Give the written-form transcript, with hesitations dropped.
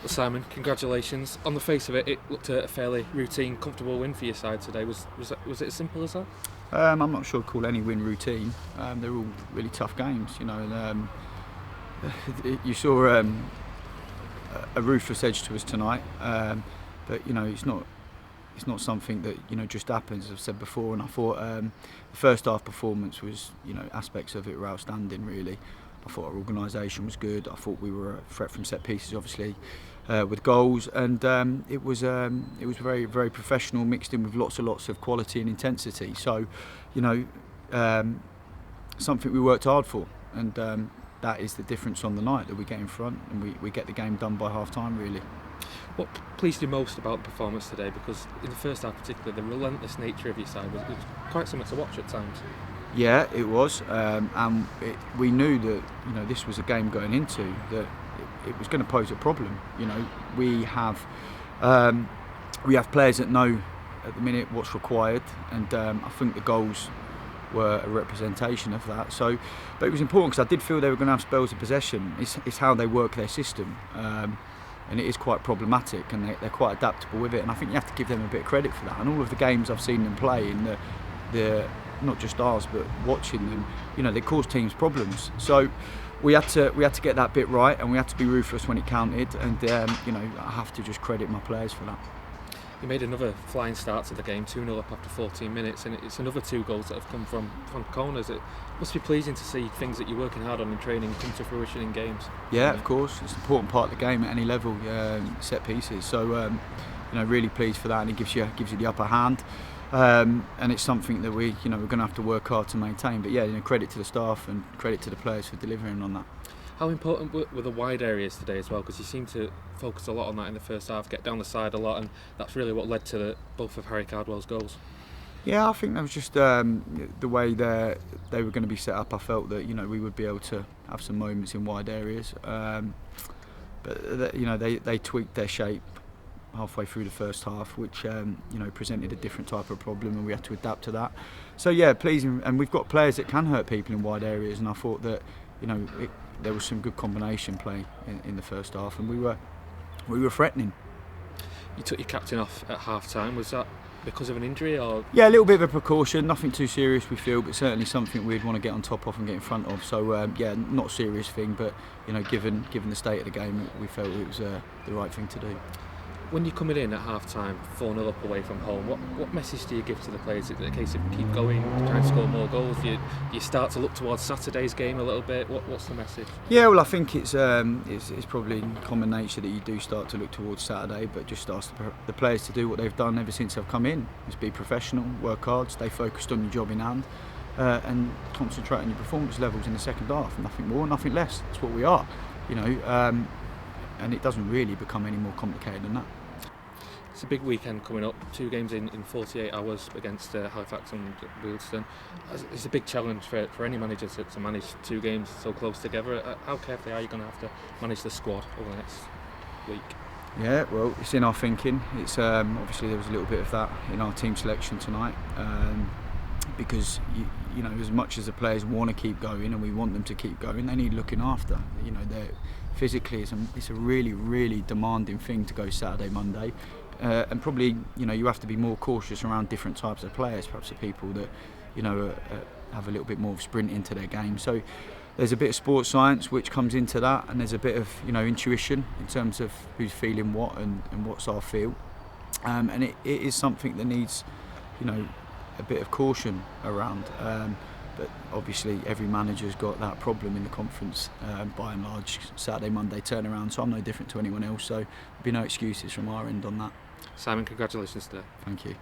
Well, Simon, congratulations. On the face of it, it looked a fairly routine, comfortable win for your side today. Was it as simple as that? I'm not sure I'd call any win routine. They're all really tough games, you know. You saw a ruthless edge to us tonight, but you know it's not something that just happens. As I've said before, and I thought the first half performance was, aspects of it were outstanding. Really, I thought our organisation was good. I thought we were a threat from set pieces, obviously, with goals, and it was very, very professional, mixed in with lots of quality and intensity. So, something we worked hard for, and that is the difference on the night, that we get in front and we get the game done by half time. Really. What pleased you most about the performance today? Because in the first half, particularly, the relentless nature of your side was quite something to watch at times. Yeah, it was, and we knew that this was a game going into that it was going to pose a problem. We have players that know at the minute what's required, and I think the goals were a representation of that. So, but it was important because I did feel they were going to have spells of possession. It's how they work their system, and it is quite problematic, and they're quite adaptable with it. And I think you have to give them a bit of credit for that. And all of the games I've seen them play in the not just ours, but watching them, they cause teams problems. So we had to get that bit right, and we had to be ruthless when it counted. And I have to just credit my players for that. You made another flying start to the game, 2-0 up after 14 minutes, and it's another 2 goals that have come from corners. It must be pleasing to see things that you're working hard on in training come to fruition in games. Yeah, of course, it's an important part of the game at any level, set pieces. So really pleased for that, and it gives you the upper hand. And it's something that we're going to have to work hard to maintain. But yeah, credit to the staff and credit to the players for delivering on that. How important were the wide areas today as well? Because you seem to focus a lot on that in the first half, get down the side a lot, and that's really what led to both of Harry Cardwell's goals. Yeah, I think that was just the way they were going to be set up. I felt that we would be able to have some moments in wide areas, but they tweaked their shape halfway through the first half, which presented a different type of problem, and we had to adapt to that. So yeah, pleasing, and we've got players that can hurt people in wide areas, and I thought that there was some good combination play in the first half, and we were threatening. You took your captain off at half time. Was that because of an injury, or? Yeah, a little bit of a precaution, nothing too serious we feel, but certainly something we'd want to get on top of and get in front of. So not a serious thing, but given the state of the game, we felt it was the right thing to do. When you're coming in at half-time, 4-0 up away from home, what message do you give to the players? Is it a case of keep going, try and score more goals? Do you start to look towards Saturday's game a little bit? What's the message? Yeah, well, I think it's probably common nature that you do start to look towards Saturday, but just ask the players to do what they've done ever since they've come in. Is be professional, work hard, stay focused on your job in hand, and concentrate on your performance levels in the second half. Nothing more, nothing less. That's what we are, and it doesn't really become any more complicated than that. It's a big weekend coming up, 2 games in 48 hours against Halifax and Wealdstone. It's a big challenge for any manager to manage 2 games so close together. How carefully are you going to have to manage the squad over the next week? Yeah, well, it's in our thinking. It's obviously there was a little bit of that in our team selection tonight, because as much as the players want to keep going and we want them to keep going, they need looking after. They're physically it's a really, really demanding thing to go Saturday, Monday. And probably, you have to be more cautious around different types of players, perhaps the people that, have a little bit more of sprint into their game. So there's a bit of sports science which comes into that, and there's a bit of, intuition in terms of who's feeling what and what's our feel. And it is something that needs, a bit of caution around. But obviously every manager's got that problem in the conference, by and large, Saturday, Monday turnaround, so I'm no different to anyone else, so there'll be no excuses from our end on that. Simon, congratulations today. Thank you.